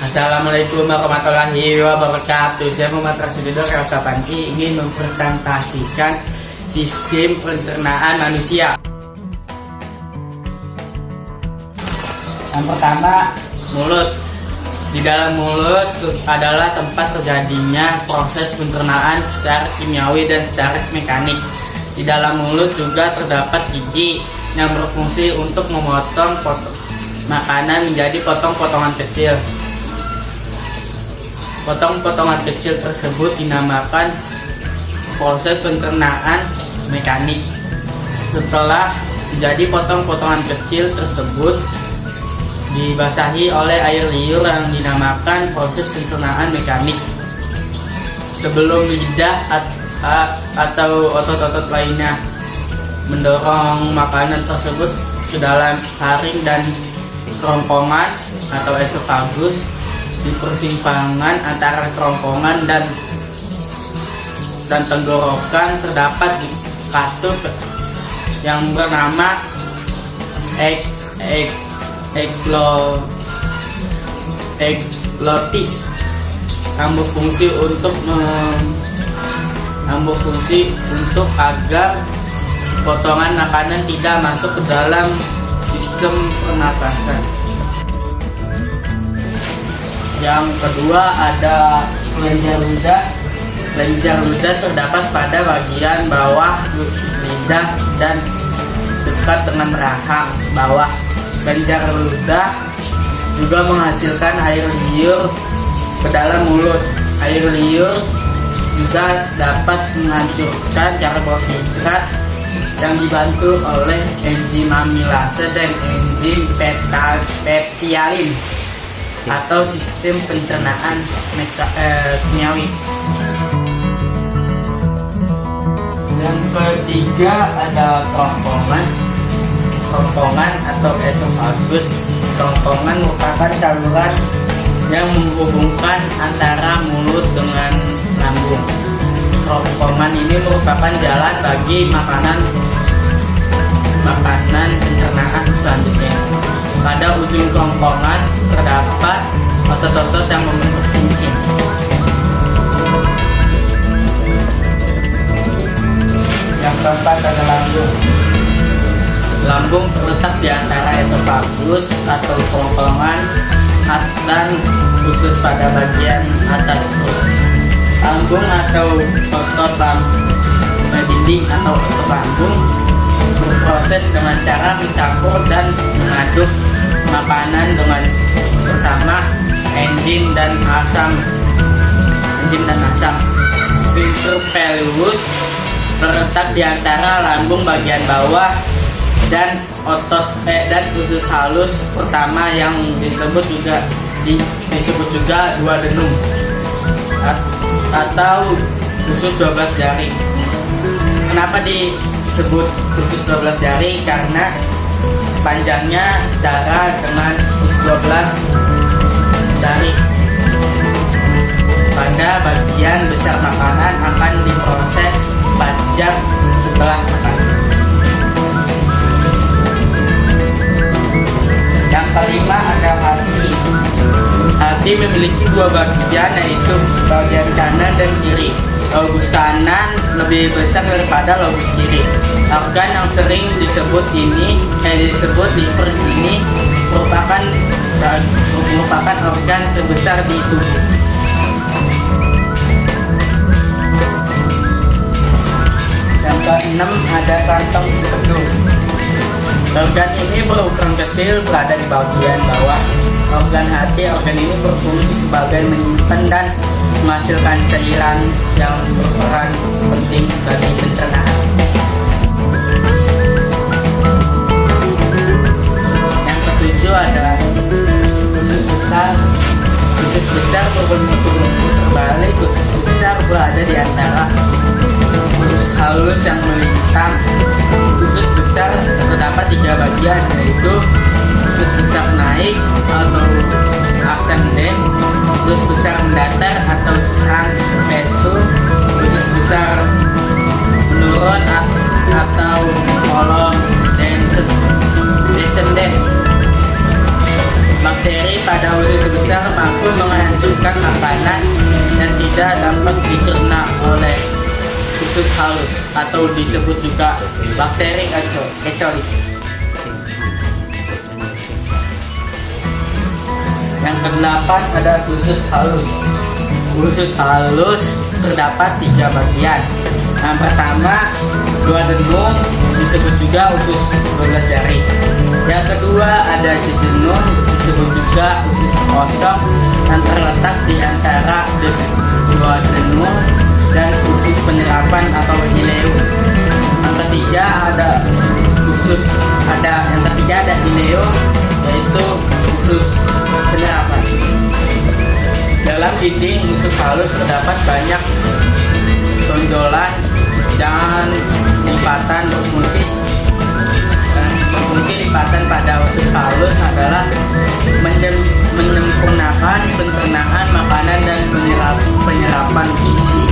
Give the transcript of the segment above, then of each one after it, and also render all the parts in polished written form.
Assalamualaikum warahmatullahi wabarakatuh. Saya Muhammad Rasulullah Elsapanti ingin mempresentasikan sistem pencernaan manusia. Yang pertama, mulut. Di dalam mulut adalah tempat terjadinya proses pencernaan secara kimiawi dan secara mekanik. Di dalam mulut juga terdapat gigi yang berfungsi untuk memotong makanan menjadi potong-potongan kecil. Potong-potongan kecil tersebut dinamakan proses pencernaan mekanik. Setelah menjadi potong-potongan kecil tersebut dibasahi oleh air liur yang dinamakan proses pencernaan mekanik. Sebelum lidah atau otot-otot lainnya mendorong makanan tersebut ke dalam taring dan kerongkongan atau esofagus, di persimpangan antara kerongkongan dan tenggorokan terdapat katup yang bernama eglotis yang berfungsi untuk agar potongan makanan tidak masuk ke dalam sistem pernapasan. Yang kedua ada kelenjar ludah. Kelenjar ludah terdapat pada bagian bawah lidah dan dekat dengan rahang bawah. Kelenjar ludah juga menghasilkan air liur ke dalam mulut. Air liur juga dapat menghancurkan karbohidrat yang dibantu oleh enzim amilase dan enzim peptialin atau sistem pencernaan kimiawi. Yang ketiga ada kerongkongan atau esofagus. Kerongkongan merupakan saluran yang menghubungkan antara mulut dengan lambung. Kerongkongan ini merupakan jalan bagi makanan pencernaan selanjutnya. Pada ujung kerongkongan terdapat otot-otot yang membentuk cincin. Yang keempat adalah lambung. Lambung terletak di antara esofagus atau kerongkongan dan khusus pada bagian atas perut. Lambung atau otot dinding atau otot lambung berproses dengan cara mencampur dan mengaduk makanan dengan bersama enzim dan asam. Sphincter pelvis terletak di antara lambung bagian bawah dan otot dan usus halus pertama yang disebut juga duodenum atau usus 12 jari. Kenapa disebut usus 12 jari? Karena panjangnya setara dengan usus 12 jari. Pada bagian besar makanan akan diproses 4 jam setelah makan. Yang kelima ada hati. Hati memiliki dua bagian, yaitu bagian kanan dan kiri. Lobus kanan lebih besar daripada lobus kiri. Organ yang sering disebut liver ini merupakan organ terbesar di tubuh. Yang keenam ada kantong empedu. Organ ini berukuran kecil, berada di bagian bawah organ hati. Organ ini berfungsi sebagai menyimpan dan menghasilkan cairan yang berperan penting bagi pencernaan. Yang ketujuh ada usus besar. Usus besar berbentuk rumput terbalik. Usus besar berada di antara usus halus yang melintang. Usus besar terdapat 3 bagian, yaitu usus besar naik atau ascending, usus besar mendatar atau transversus, usus besar menurun halus atau disebut juga bakteri E. coli. Yang kedelapan ada usus halus. Usus halus terdapat 3 bagian. Yang pertama, dua dengung, disebut juga usus 12 jari. Yang kedua ada jejunum, disebut juga usus kosong, yang terletak di antara dua dengung dan usus penyerapan atau ileum. Yang ketiga ada ileum, yaitu usus penyerapan. Dalam dinding usus halus terdapat banyak tonjolan dan lipatan berfungsi. Berfungsi lipatan pada usus halus adalah menyempurnakan pencernaan makanan dan penyerapan gizi.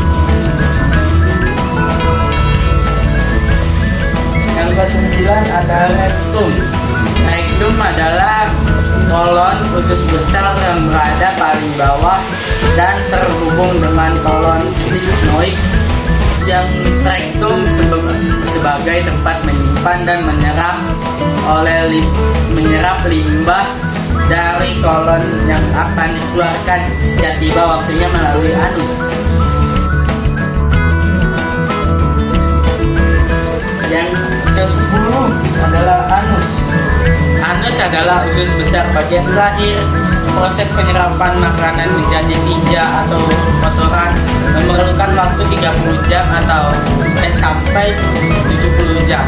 Yang ke-9 ada rektum. Rektum adalah kolon usus besar yang berada paling bawah dan terhubung dengan kolon sigmoid. Yang rektum sebagai tempat menyimpan dan menyerap limbah dari kolon yang akan dikeluarkan sejak tiba waktunya melalui anus. Yang ke-10 adalah anus. Anus adalah usus besar bagian terakhir. Proses penyerapan makanan menjadi tinja atau kotoran memerlukan waktu 30 jam atau sampai 70 jam.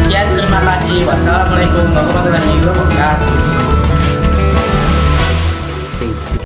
Sekian, terima kasih. Wassalamualaikum warahmatullahi wabarakatuh.